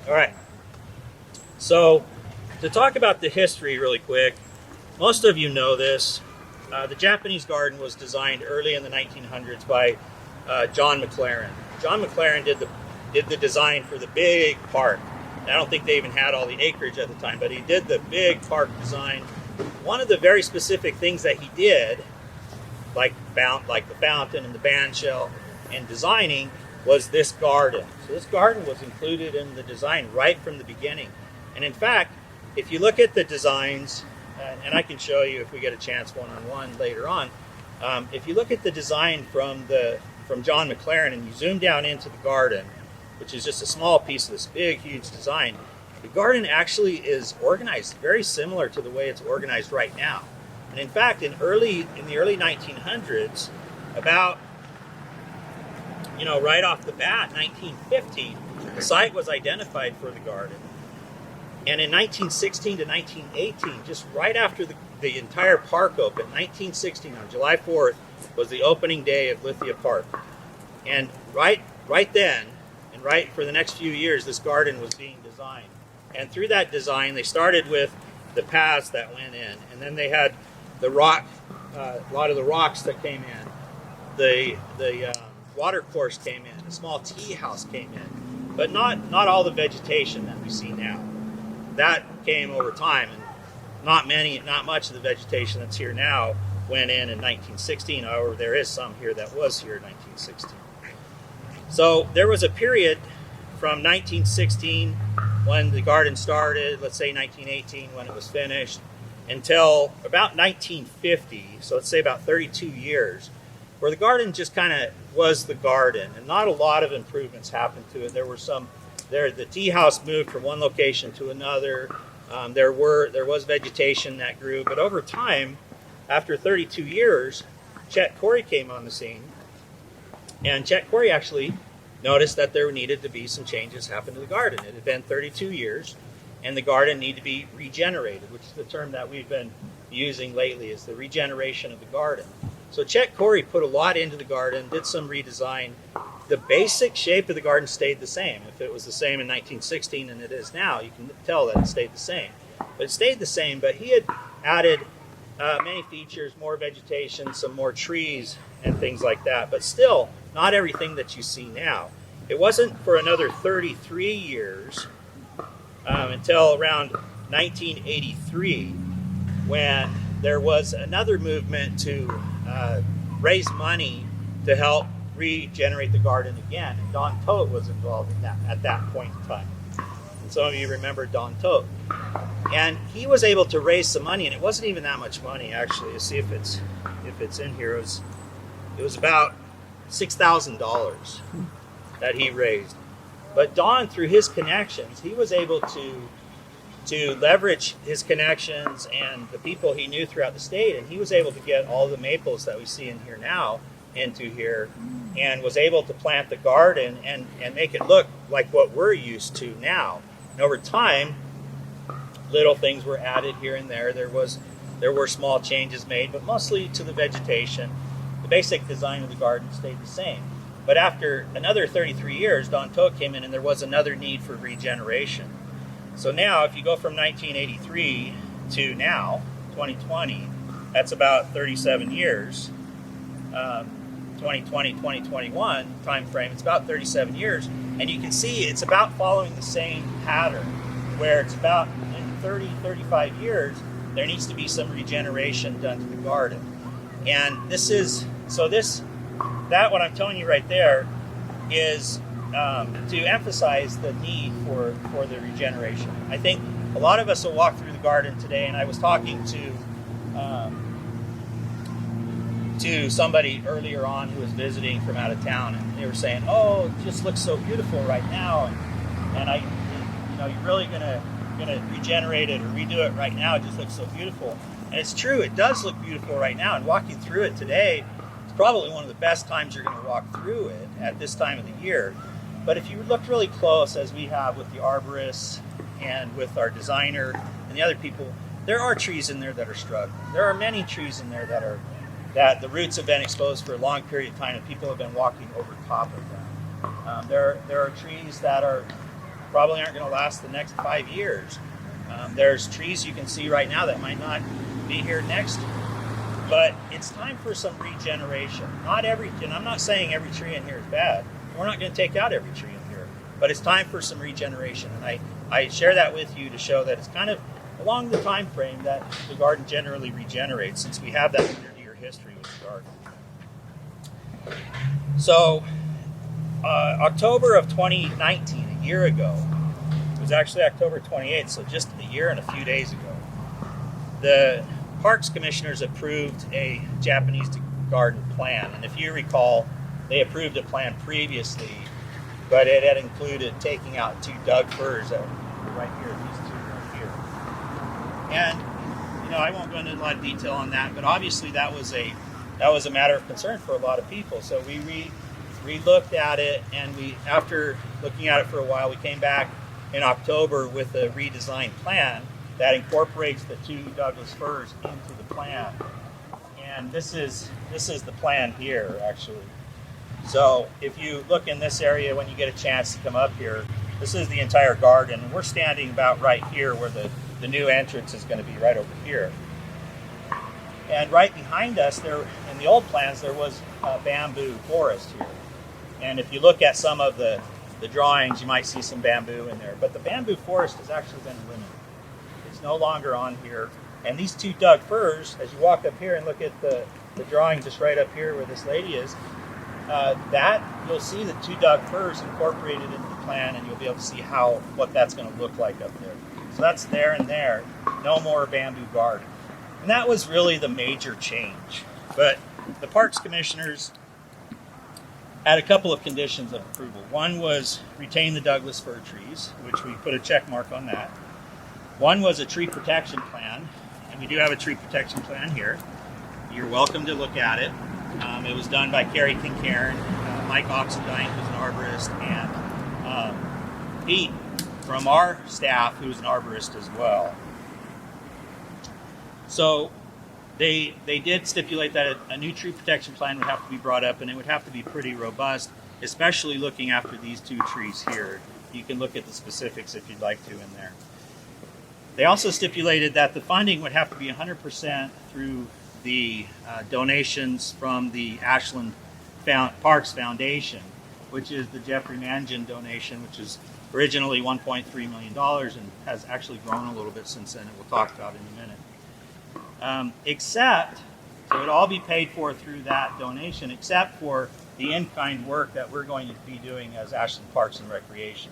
All right. So, to talk about the history really quick, most of you know this. The Japanese garden was designed early in the 1900s by John McLaren. John McLaren did the design for the big park. I don't think they even had all the acreage at the time, but he did the big park design. One of the very specific things that he did, like the fountain and the band shell and designing, was this garden. So this garden was included in the design right from the beginning. And in fact, if you look at the designs, and I can show you if we get a chance one-on-one later on, if you look at the design from John McLaren and you zoom down into the garden, which is just a small piece of this big, huge design, the garden actually is organized very similar to the way it's organized right now. And in fact, in the early 1900s, about right off the bat, 1950, the site was identified for the garden. And in 1916 to 1918, just right after the entire park opened, 1916 on July 4th was the opening day of Lithia Park. And right then, and right for the next few years, this garden was being designed. And through that design, they started with the paths that went in, and then they had the rock, a lot of the rocks that came in. The water course came in. A small tea house came in, but not all the vegetation that we see now. That came over time, and not much of the vegetation that's here now went in 1916. However, there is some here that was here in 1916. So there was a period from 1916 when the garden started, let's say 1918 when it was finished, until about 1950, so let's say about 32 years, where the garden just kind of was the garden, and not a lot of improvements happened to it. There were some. The tea house moved from one location to another. There was vegetation that grew, but over time, after 32 years, Chet Corey came on the scene, and Chet Corey actually noticed that there needed to be some changes happen to the garden. It had been 32 years, and the garden needed to be regenerated, which is the term that we've been using lately, is the regeneration of the garden. So Chet Corey put a lot into the garden, did some redesign. The basic shape of the garden stayed the same. If it was the same in 1916 and it is now, you can tell that it stayed the same. But it stayed the same, but he had added many features, more vegetation, some more trees and things like that. But still, not everything that you see now. It wasn't for another 33 years until around 1983 when there was another movement to raise money to help regenerate the garden again. And Don Todt was involved in that at that point in time. And some of you remember Don Todt. And he was able to raise some money, and it wasn't even that much money actually. Let's see if it's in here. It was about $6,000 that he raised. But Don, through his connections, he was able to leverage his connections and the people he knew throughout the state, and he was able to get all the maples that we see in here now into here, and was able to plant the garden and make it look like what we're used to now. And over time, little things were added here and there. There were small changes made, but mostly to the vegetation. The basic design of the garden stayed the same. But after another 33 years, Don Todt came in, and there was another need for regeneration. So now, if you go from 1983 to now, 2020, that's about 37 years. 2020, 2021 time frame, it's about 37 years. And you can see it's about following the same pattern, where it's about in 30, 35 years, there needs to be some regeneration done to the garden. And what I'm telling you right there is to emphasize the need for the regeneration. I think a lot of us will walk through the garden today, and I was talking to somebody earlier on who was visiting from out of town, and they were saying, "Oh, it just looks so beautiful right now," and you're really gonna regenerate it or redo it right now. It just looks so beautiful, and it's true. It does look beautiful right now, and walking through it today, it's probably one of the best times you're going to walk through it at this time of the year. But if you look really close, as we have with the arborists and with our designer and the other people, there are trees in there that are struggling. There are many trees in there that the roots have been exposed for a long period of time, and people have been walking over top of them. There are trees that are probably aren't going to last the next 5 years. There's trees you can see right now that might not be here next year. But it's time for some regeneration. And I'm not saying every tree in here is bad. We're not going to take out every tree in here. But it's time for some regeneration. And I share that with you to show that it's kind of along the time frame that the garden generally regenerates, since we have that 100-year history with the garden. So, October of 2019, a year ago, it was actually October 28th, so just a year and a few days ago, the Parks Commissioners approved a Japanese garden plan. And if you recall, they approved a plan previously, but it had included taking out 2 Doug firs that were right here, these 2 right here. And, I won't go into a lot of detail on that, but obviously that was a matter of concern for a lot of people. So we re-looked at it, and after looking at it for a while, we came back in October with a redesigned plan that incorporates the 2 Douglas firs into the plan. And this is the plan here, actually. So if you look in this area when you get a chance to come up here, this is the entire garden. And we're standing about right here where the new entrance is going to be, right over here. And right behind us, there in the old plans, there was a bamboo forest here. And if you look at some of the drawings, you might see some bamboo in there. But the bamboo forest has actually been eliminated. It's no longer on here. And these 2 Doug firs, as you walk up here and look at the drawing just right up here where this lady is, that you'll see the 2 Doug firs incorporated into the plan, and you'll be able to see what that's going to look like up there. So that's there and there. No more bamboo garden. And that was really the major change. But the Parks Commissioners had a couple of conditions of approval. One was retain the Douglas fir trees, which we put a check mark on that. One was a tree protection plan, and we do have a tree protection plan here. You're welcome to look at it. It was done by Carrie Kincairn, Mike Oxendine, who's an arborist, and Pete from our staff, who's an arborist as well. So they did stipulate that a new tree protection plan would have to be brought up, and it would have to be pretty robust, especially looking after these 2 trees here. You can look at the specifics if you'd like to in there. They also stipulated that the funding would have to be 100% through the donations from the Ashland Parks Foundation, which is the Jeffrey Mangin donation, which is originally $1.3 million and has actually grown a little bit since then, and we'll talk about it in a minute. So it would all be paid for through that donation, except for the in-kind work that we're going to be doing as Ashland Parks and Recreation.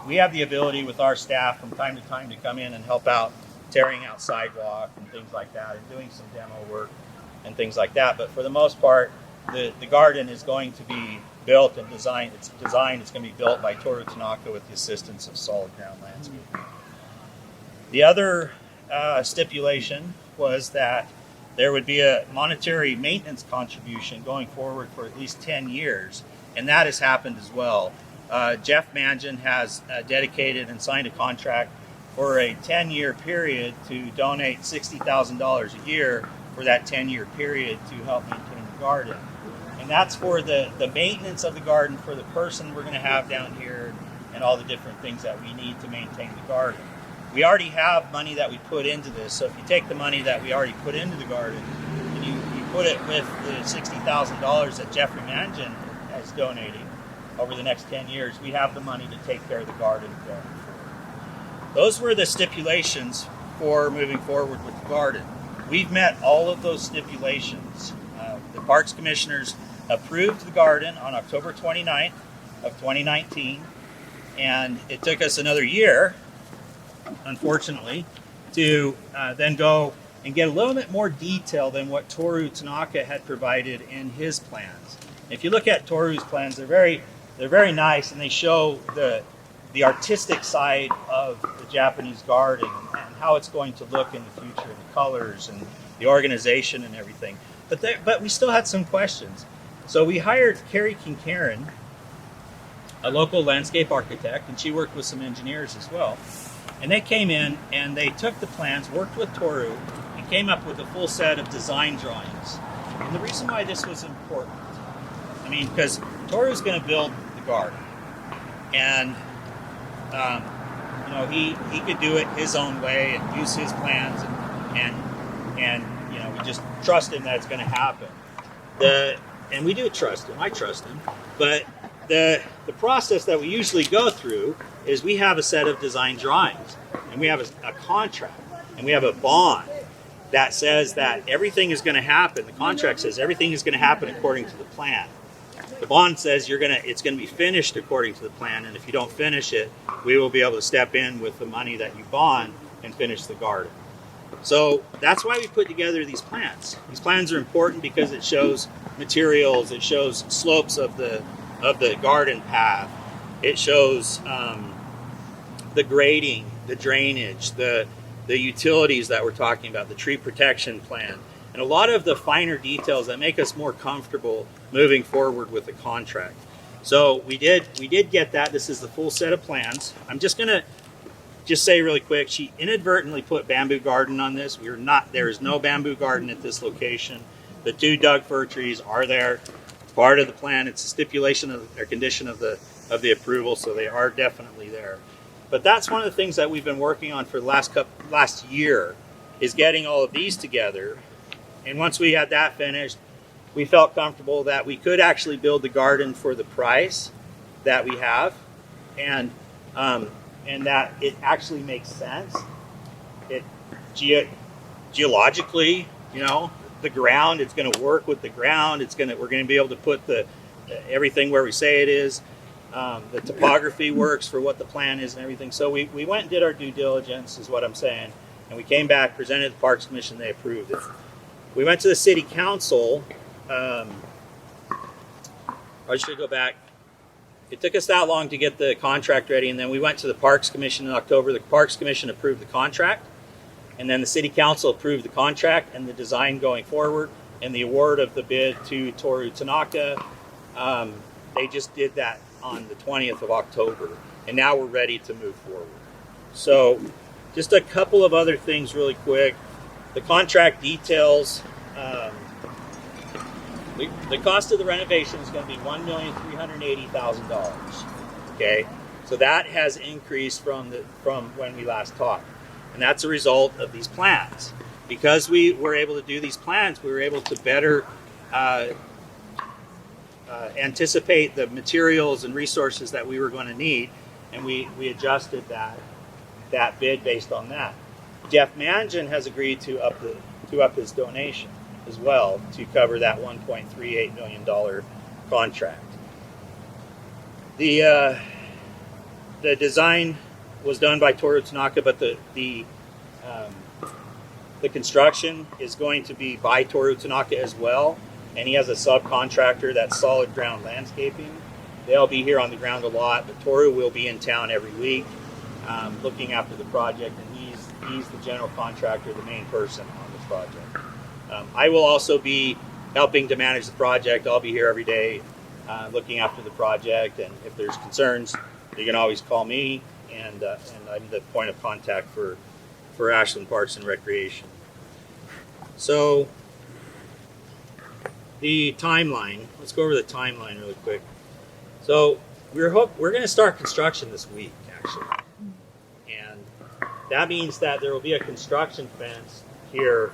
We have the ability with our staff from time to time to come in and help out tearing out sidewalk and things like that, and doing some demo work and things like that. But for the most part, the garden is going to be built and designed. It's going to be built by Toru Tanaka with the assistance of Solid Ground Landscaping. The other stipulation was that there would be a monetary maintenance contribution going forward for at least 10 years, and that has happened as well. Jeff Mangin has dedicated and signed a contract for a 10-year period to donate $60,000 a year for that 10-year period to help maintain the garden. And that's for the maintenance of the garden for the person we're going to have down here and all the different things that we need to maintain the garden. We already have money that we put into this, so if you take the money that we already put into the garden and you put it with the $60,000 that Jeffrey Mangin is donating over the next 10 years, we have the money to take care of the garden going forward. Those were the stipulations for moving forward with the garden. We've met all of those stipulations. The Parks Commissioners approved the garden on October 29th of 2019, and it took us another year, unfortunately, to then go and get a little bit more detail than what Toru Tanaka had provided in his plans. If you look at Toru's plans, they're very nice, and they show the artistic side of the Japanese garden and how it's going to look in the future, the colors and the organization and everything. But we still had some questions. So we hired Carrie Kincairn, a local landscape architect, and she worked with some engineers as well. And they came in and they took the plans, worked with Toru, and came up with a full set of design drawings. And the reason why this was important, because Toru's going to build the garden. And you know, he could do it his own way and use his plans, and you know, we just trust him that it's going to happen. And we do trust him. I trust him. But the process that we usually go through is we have a set of design drawings, and we have a contract, and we have a bond that says that everything is going to happen. The contract says everything is going to happen according to the plan. The bond says it's going to be finished according to the plan, and if you don't finish it, we will be able to step in with the money that you bond and finish the garden. So that's why we put together these plans. These plans are important because it shows materials, it shows slopes of the garden path, it shows the grading, the drainage, the utilities that we're talking about, the tree protection plan, and a lot of the finer details that make us more comfortable moving forward with the contract. So we did get that. This is the full set of plans. I'm just gonna say really quick, she inadvertently put bamboo garden on this. There is no bamboo garden at this location. The 2 Doug fir trees are there. It's part of the plan. It's a stipulation of their condition of the approval, so they are definitely there. But that's one of the things that we've been working on for the last year, is getting all of these together. And once we had that finished, we felt comfortable that we could actually build the garden for the price that we have, and that it actually makes sense. It geologically, you know, the ground, it's going to work with the ground. We're going to be able to put everything where we say it is. The topography works for what the plan is and everything. So we went and did our due diligence, is what I'm saying. And we came back, presented to the Parks Commission, they approved it. We went to the City Council. I should go back. It took us that long to get the contract ready, and then we went to the Parks Commission in October. The Parks Commission approved the contract, and then the City Council approved the contract and the design going forward, and the award of the bid to Toru Tanaka. They just did that on the 20th of October, and now we're ready to move forward. So just a couple of other things really quick. The contract details, the cost of the renovation is going to be $1,380,000. Okay, so that has increased from when we last talked, and that's a result of these plans. Because we were able to do these plans, we were able to better anticipate the materials and resources that we were going to need, and we adjusted that bid based on that. Jeff Mangin has agreed to up his donation as well to cover that $1.38 million contract. The design was done by Toru Tanaka, but the construction is going to be by Toru Tanaka as well, and he has a subcontractor, that's Solid Ground Landscaping. They'll be here on the ground a lot, but Toru will be in town every week looking after the project, and he's the general contractor, the main person on this project. I will also be helping to manage the project. I'll be here every day looking after the project, and if there's concerns, you can always call me, and I'm the point of contact for Ashland Parks and Recreation. So the timeline, let's go over the timeline really quick. So we're going to start construction this week, actually, and that means that there will be a construction fence here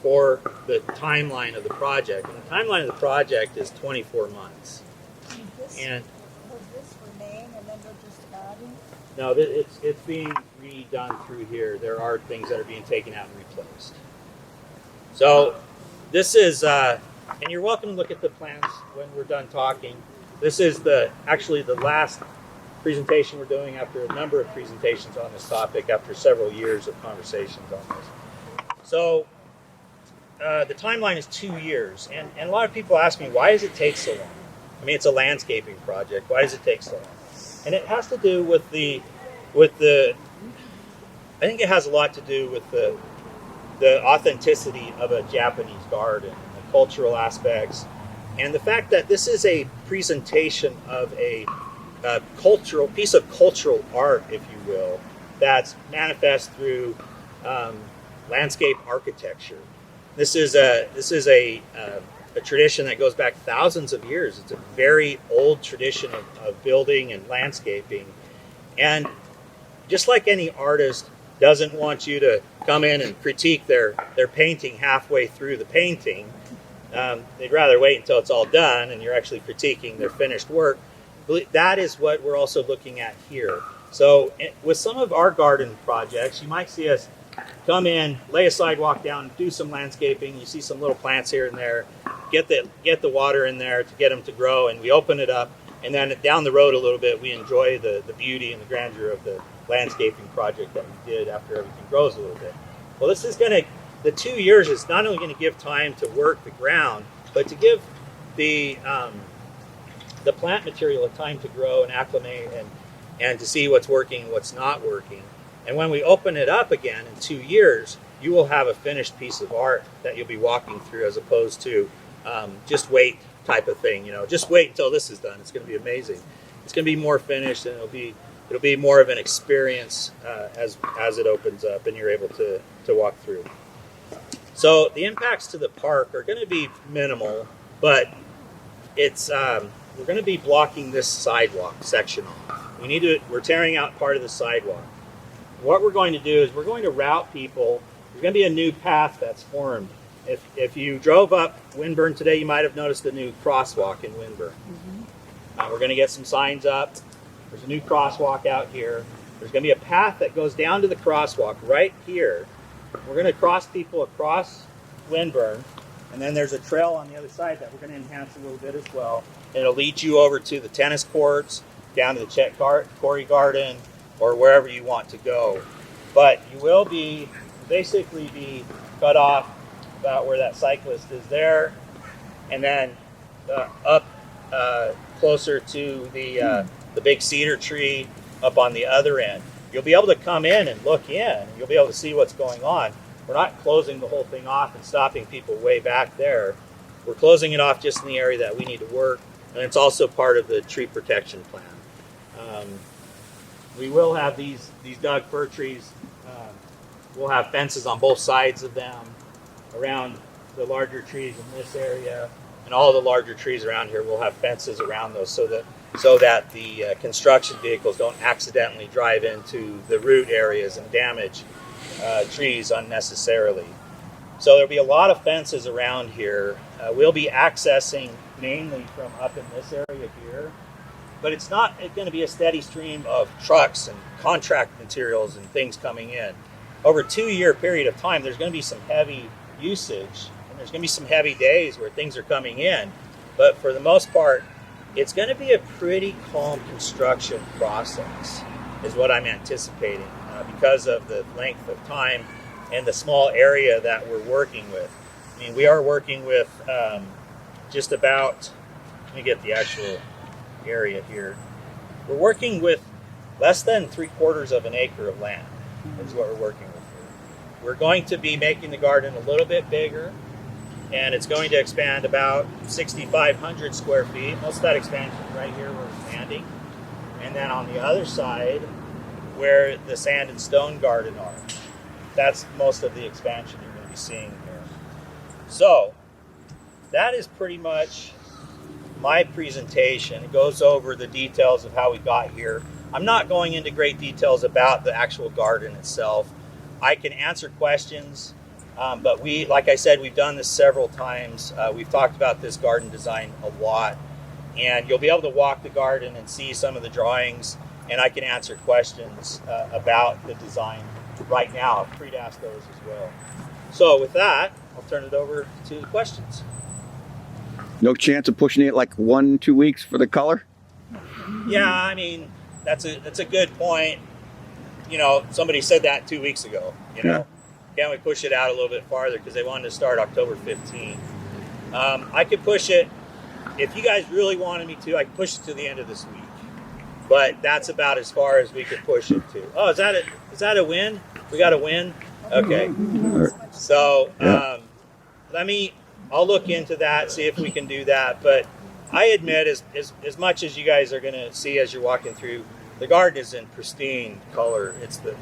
for the timeline of the project. And the timeline of the project is 24 months. And was this remain and then we're just adding? No, it's being redone through here. There are things that are being taken out and replaced. So this is, and you're welcome to look at the plans when we're done talking. This is actually the last presentation we're doing after a number of presentations on this topic, after several years of conversations on this. So the timeline is 2 years, and a lot of people ask me, why does it take so long? I mean, it's a landscaping project. Why does it take so long? And it has to do with the I think it has a lot to do with the authenticity of a Japanese garden, the cultural aspects, and the fact that this is a presentation of a cultural piece of cultural art, if you will, that's manifest through landscape architecture. This is a tradition that goes back thousands of years. It's a very old tradition of building and landscaping, And just like any artist doesn't want you to come in and critique their painting halfway through the painting, they'd rather wait until it's all done and you're actually critiquing their finished work. That is what we're also looking at here. So with some of our garden projects, you might see us come in, lay a sidewalk down, do some landscaping. You see some little plants here and there, get the water in there to get them to grow, and we open it up. And then down the road a little bit, we enjoy the beauty and the grandeur of the landscaping project that we did after everything grows a little bit. Well, this is the 2 years is not only going to give time to work the ground, but to give the plant material a time to grow and acclimate and to see what's working and what's not working. And when we open it up again in 2 years, you will have a finished piece of art that you'll be walking through, as opposed to just wait type of thing. Just wait until this is done. It's going to be amazing. It's going to be more finished, and it'll be more of an experience as it opens up and you're able to walk through. So the impacts to the park are going to be minimal, but it's we're going to be blocking this sidewalk section off. We're tearing out part of the sidewalk. What we're going to do is we're going to route people. There's going to be a new path that's formed. If you drove up Winburn today, you might have noticed a new crosswalk in Winburn. Mm-hmm. We're going to get some signs up. There's a new crosswalk out here. There's going to be a path that goes down to the crosswalk right here. We're going to cross people across Winburn, and then there's a trail on the other side that we're going to enhance a little bit as well. It'll lead you over to the tennis courts, down to the Chet Corey Garden, or wherever you want to go. But you will basically be cut off about where that cyclist is there, and then up closer to the big cedar tree up on the other end. You'll be able to come in and look in. You'll be able to see what's going on. We're not closing the whole thing off and stopping people way back there. We're closing it off just in the area that we need to work, and it's also part of the tree protection plan. We will have these dug fir trees. We'll have fences on both sides of them around the larger trees in this area, and all the larger trees around here. We'll have fences around those so that the construction vehicles don't accidentally drive into the root areas and damage trees unnecessarily. So there'll be a lot of fences around here. We'll be accessing mainly from up in this area here, but it's not going to be a steady stream of trucks and contract materials and things coming in. Over a 2-year period of time, there's going to be some heavy usage, and there's going to be some heavy days where things are coming in. But for the most part, it's going to be a pretty calm construction process, is what I'm anticipating, because of the length of time and the small area that we're working with. I mean, we are working with just about, let me get the actual area here. We're working with less than 3/4 of an acre of land is what we're working with here. We're going to be making the garden a little bit bigger, and it's going to expand about 6,500 square feet. Most of that expansion right here we're expanding. And then on the other side, where the sand and stone garden are, that's most of the expansion you're going to be seeing here. So that is pretty much my presentation. It goes over the details of how we got here. I'm not going into great details about the actual garden itself. I can answer questions, but like I said, we've done this several times. We've talked about this garden design a lot, and you'll be able to walk the garden and see some of the drawings, and I can answer questions about the design right now. I'm free to ask those as well. So with that, I'll turn it over to the questions. No chance of pushing it like 1-2 weeks for the color? Yeah, I mean, that's a good point. Somebody said that 2 weeks ago. Can we push it out a little bit farther, because they wanted to start October 15th. I could push it, if you guys really wanted me to, I could push it to the end of this week. But that's about as far as we could push it to. Oh, is that a win? We got a win? Okay. So I'll look into that, see if we can do that. But I admit, as much as you guys are going to see as you're walking through, the garden is in pristine color. It's the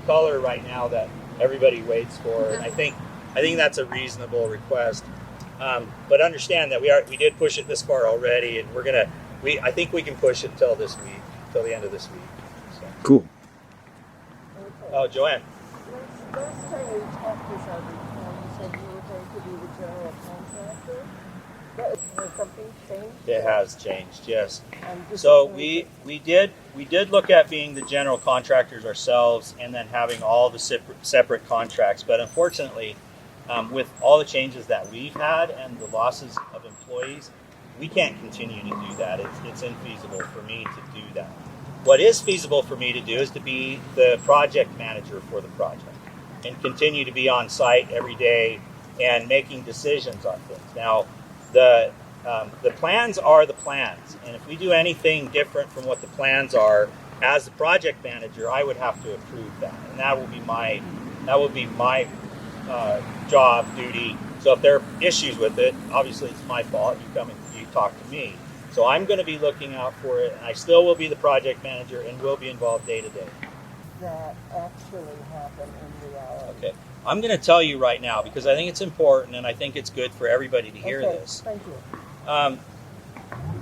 color right now that everybody waits for, and I think that's a reasonable request. But understand that we did push it this far already, and I think we can push it till the end of this week. Cool. Okay. Oh, Joanne. Last time we talked this other time, you said you were going to be the general contractor. Has something changed? It has changed, yes. I'm So disappointed. we did look at being the general contractors ourselves and then having all the separate contracts. But unfortunately, with all the changes that we've had and the losses of employees, we can't continue to do that. It's infeasible for me to do that. What is feasible for me to do is to be the project manager for the project and continue to be on site every day and making decisions on things. Now, the plans are the plans, and if we do anything different from what the plans are, as the project manager, I would have to approve that, and that will be my job duty. So if there are issues with it, obviously it's my fault. You come and you talk to me. So I'm going to be looking out for it, and I still will be the project manager and will be involved day to day. That actually happened in reality. Okay. I'm going to tell you right now because I think it's important and I think it's good for everybody to hear Okay, this. thank you.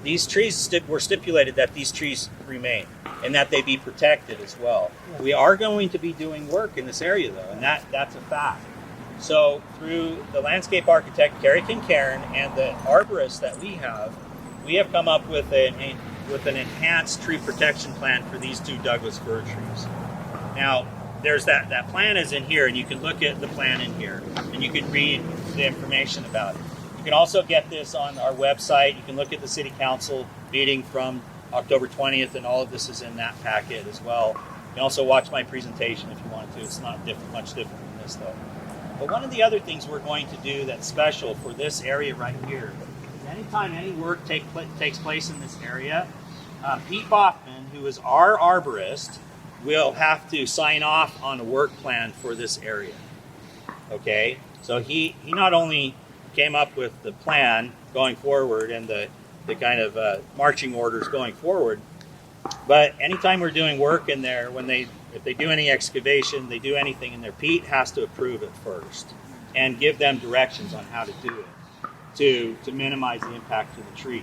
These trees were stipulated that these trees remain and that they be protected as well. Yeah. We are going to be doing work in this area though, and that's a fact. So through the landscape architect Carrie Kincairn and the arborist that we have come up with an enhanced tree protection plan for these two Douglas fir trees. Now, there's that plan is in here, and you can look at the plan in here, and you can read the information about it. You can also get this on our website. You can look at the City Council meeting from October 20th, and all of this is in that packet as well. You can also watch my presentation if you wanted to. It's not much different than this, though. But one of the other things we're going to do that's special for this area right here is anytime any work takes place in this area, Pete Boffman, who is our arborist, will have to sign off on a work plan for this area. Okay? So he not only came up with the plan going forward and the kind of marching orders going forward, but anytime we're doing work in there, if they do any excavation, they do anything in there, Pete has to approve it first and give them directions on how to do it to minimize the impact to the trees.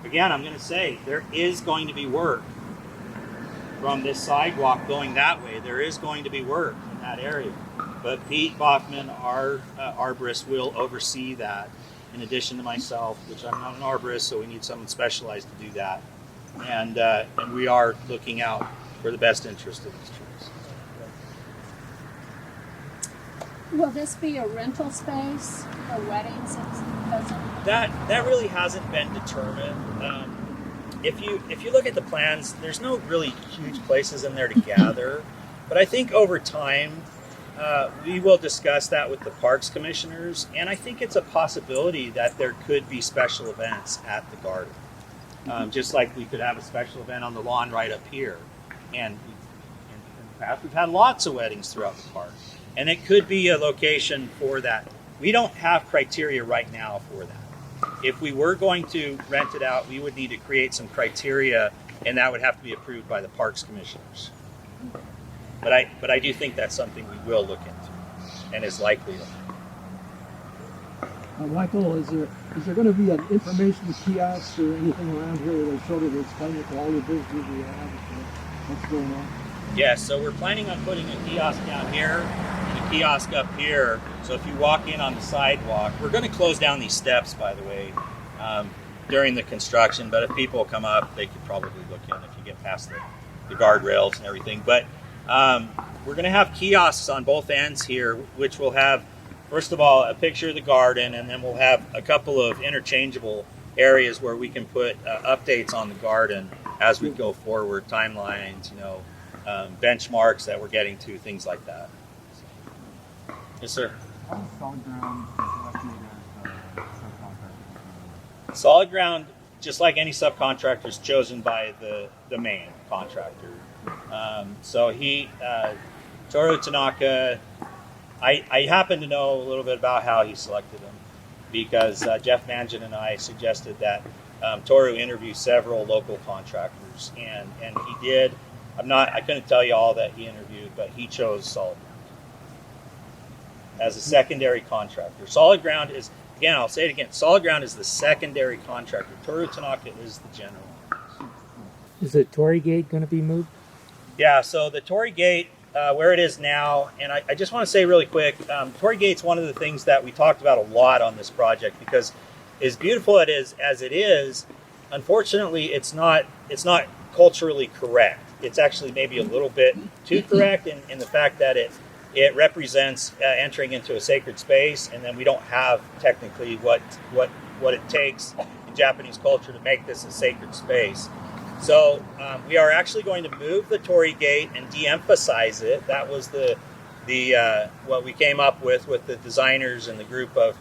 Again, I'm going to say there is going to be work from this sidewalk going that way. There is going to be work in that area. But Pete Boffman, our arborist, will oversee that in addition to myself, which I'm not an arborist, so we need someone specialized to do that. And we are looking out for the best interest of these trees. Will this be a rental space for weddings? That really hasn't been determined. If you look at the plans, there's no really huge places in there to gather. But I think over time, we will discuss that with the parks commissioners, and I think it's a possibility that there could be special events at the garden. Just like we could have a special event on the lawn right up here. And in the past, we've had lots of weddings throughout the park. And it could be a location for that. We don't have criteria right now for that. If we were going to rent it out, we would need to create some criteria, and that would have to be approved by the parks commissioners. But I do think that's something we will look into, and is likely to. Michael, is there going to be an information kiosk or anything around here that sort of explain it to all the visitors we have what's going on? Yes, so we're planning on putting a kiosk down here and a kiosk up here. So if you walk in on the sidewalk, we're going to close down these steps, by the way, during the construction. But if people come up, they could probably look in if you get past the guardrails and everything. But we're going to have kiosks on both ends here, which will have, first of all, a picture of the garden, and then we'll have a couple of interchangeable areas where we can put updates on the garden as we go forward, timelines, benchmarks that we're getting to, things like that. So. Yes, sir. How does Solid Ground select you as subcontractor? Solid Ground, just like any subcontractor, is chosen by the main contractor. So Toru Tanaka, I happen to know a little bit about how he selected him because Jeff Mangin and I suggested that Toru interview several local contractors, and he did. I couldn't tell you all that he interviewed, but he chose Solid Ground as a secondary contractor. Solid Ground is, again, I'll say it again, Solid Ground is the secondary contractor. Toru Tanaka is the general. Is the Torii Gate going to be moved? Yeah, so the Tory Gate, where it is now, and I just want to say really quick, Tory Gate's one of the things that we talked about a lot on this project because as beautiful it is as it is, unfortunately it's not culturally correct. It's actually maybe a little bit too correct in the fact that it represents entering into a sacred space, and then we don't have technically what it takes in Japanese culture to make this a sacred space. So we are actually going to move the Tory Gate and de-emphasize it. That was the what we came up with the designers and the group of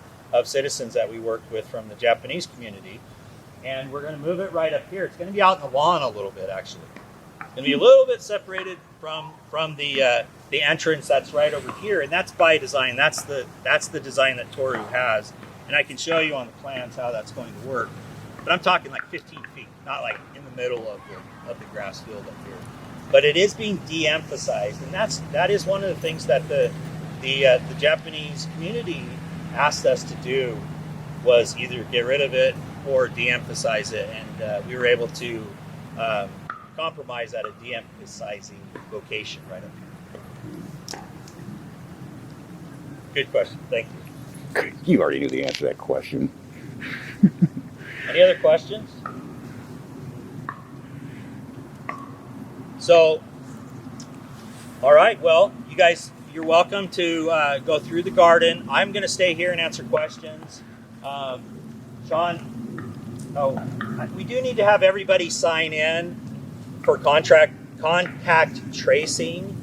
citizens that we worked with from the Japanese community. And we're going to move it right up here. It's going to be out in the lawn a little bit, actually. It's going to be a little bit separated from the entrance that's right over here, and that's by design. That's the design that Toru has, and I can show you on the plans how that's going to work. But I'm talking like 15 feet, not like in the middle of the grass field up here. But it is being de-emphasized, and that is one of the things that the Japanese community asked us to do, was either get rid of it or de-emphasize it, and we were able to compromise at a de-emphasizing location right up here. Good question. Thank you. You already knew the answer to that question. Any other questions? So, all right. Well, you guys, you're welcome to go through the garden. I'm going to stay here and answer questions. Sean, we do need to have everybody sign in for contact tracing.